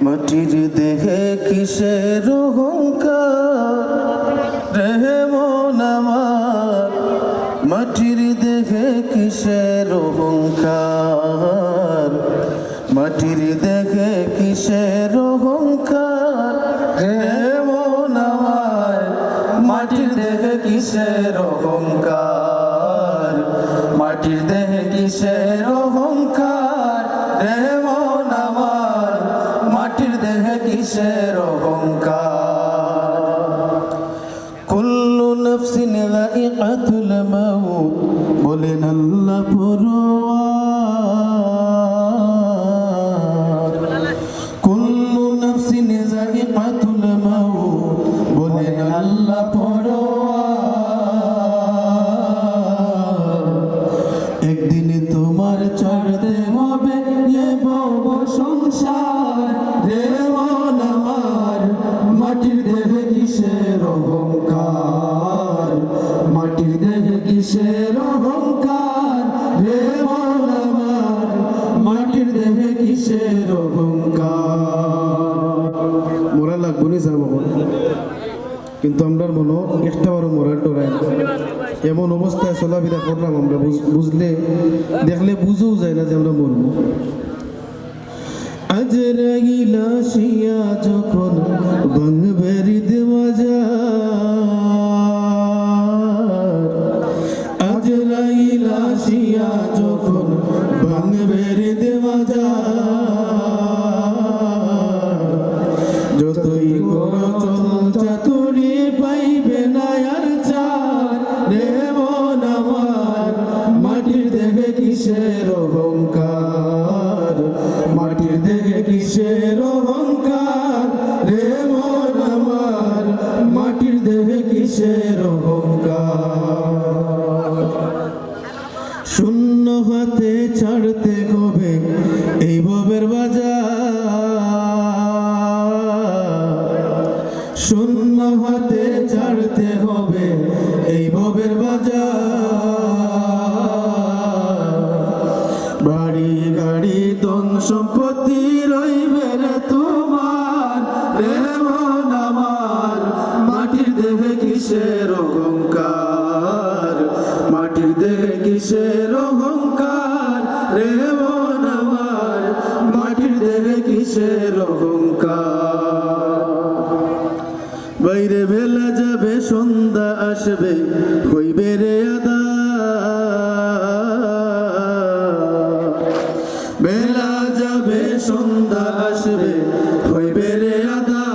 মাটির দেহে কিসের অহংকার রে মন আমার, মাটির দেহে কিসের অহংকার, মাটির দেহে কিসের অহংকার রে মন আমার, মাটির দেহে কিসের অহংকার, মাটির দেহে কিসের অহংকার রে মন আমার, মাটির দেহে কিসের অহংকার। কুল্লু নফসিন যায়িকাতুল মাউত বলেন আল্লাহ পরোয়ার, কুল্লু নফসিন যায়িকাতুল মাউত বলেন আল্লাহ পরোয়ার। একদিন তোমার ছাড়তে হবে এ ভব সংসার রে মন আমার, মাটির দেহে কিসের অহংকার, মাটির দেহে কিসের অহংকার রে মন আমার, মাটির দেহে কিসের অহংকার। মোরা লাগবো নি যাব কিন্তু আমরা মনো একটা বড় মোরার ডরাই এমন অবস্থায় চলাফেরা করলাম আমরা, বুঝলে দেখলে বুঝেও যায় না যে আমরা মরবো। আজরাইল আসিয়া যখন ভাঙবে হৃদয় মাজার, আজরাইল আসিয়া যখন ভাঙবে হৃদয় মাজার, যতই করো চল চাতুরি পাইবে না আর চার রে মন আমার, মাটির দেহে কিসের অহংকার, মাটির দেহে কিসের অহংকার রে মন আমার, মাটির দেহে কিসের অহংকার। শূন্য হাতে ছাড়তে হবে এই ভবের বাজার, শূন্য হাতে ছাড়তে হবে এই ভবের বাজার। বাড়ি গাড়ি ধন সম্পত্তি রইবে রে তোমার রে মন আমার, মাটির দেহে কিসের অহংকার, মাটির দেহে কিসের অহংকার রে মন আমার, মাটির দেহে কিসের অহংকার। বাইরে বেলা যাবে সন্ধ্যা আসবে হইবে রে আঁধার, বেলা যাবে সন্ধ্যা আসবে হইবে রে আঁধার।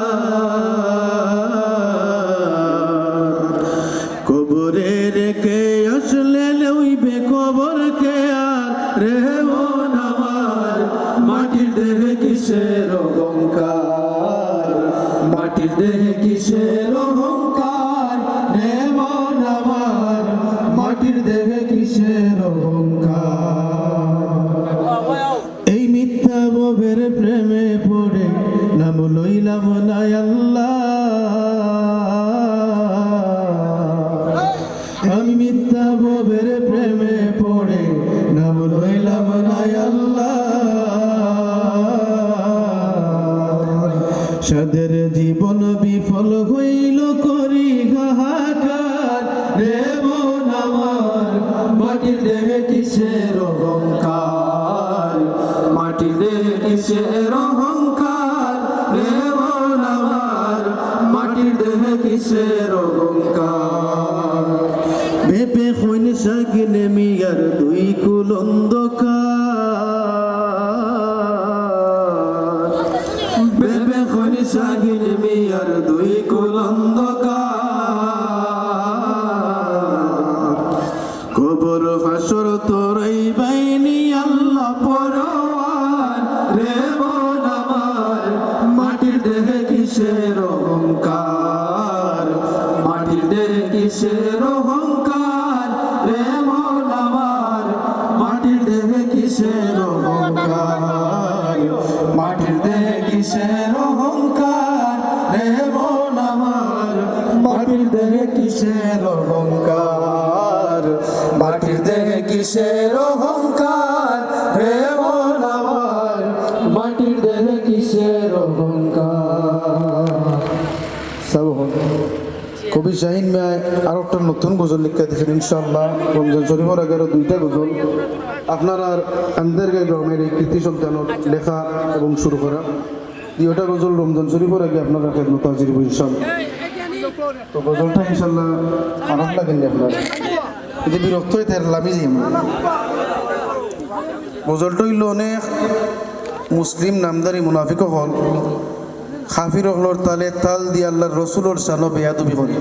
কবরে রেখে আসলে লইবে কবরকে আর রে মন আমার, মাটির দেহে কিসের অহংকার, মাটির দেহে কিসের অহংকার রে মন আমার, মাটির দেহে কিসের অহংকার। এই মিথ্যা ভবের প্রেমে পড়ে নাম লইলাম না আল্লাহ, আমি মিথ্যা ভবের প্রেমে পড়ে নাম লইলাম না আল্লাহ। সাদের জীবন বিফল হইল করি হাহাকার রে মন আমার, মাটির দেহে কিসের অহংকার, মাটির দেহে কিসের অহংকার রে মন আমার, মাটির দেহে কিসের অহংকার। ভেপে হইন সাকিনে মিয়ার দুই কুল অন্ধকার, ভেপে হইন সাকিনে মিয়ার দুই কুল অন্ধকার। কবর হাসর তোরাই বাইনি আল্লাহ পরোয়ার রে মন আমার, মাটির দেহে কিসের অহংকার, মাটির দেহে কিসের অহংকার রে মন আমার, মাটির দেহে কিসের অহংকার, মাটির দেহে কিসের অহংকার রে মন আমার, মাটির দেহে কিসের অহংকার, মাটির দেহে কিসের অহংকার রে মন আমার, মাটির দেহে কিসের অহংকার। কবি শাহিন মিয়া আর একটা নতুন গজল লিখে দিয়েছেন ইনশাআল্লাহ রমজান শরীফের আগে আরো 2টা গজল আপনার আর আমাদের গ্রামের এই কৃতি সন্তানের লেখা এবং শুরু করা 2টা গজল রমজান শরীফের আগে আপনারা খেদমত হাজির হইব ইনশাআল্লাহ। তো গজলটা ইনশাআল্লাহ খারাপ লাগেনি আপনার যদি বিরক্ত হয়ে থাকলামই যাই আমরা। গজলটা হইল অনেক মুসলিম নামদারি মুনাফিক হল খাফির হলর তালে তাল দিয়ে আল্লাহর রসুলোর শানো বেয়াদবি করে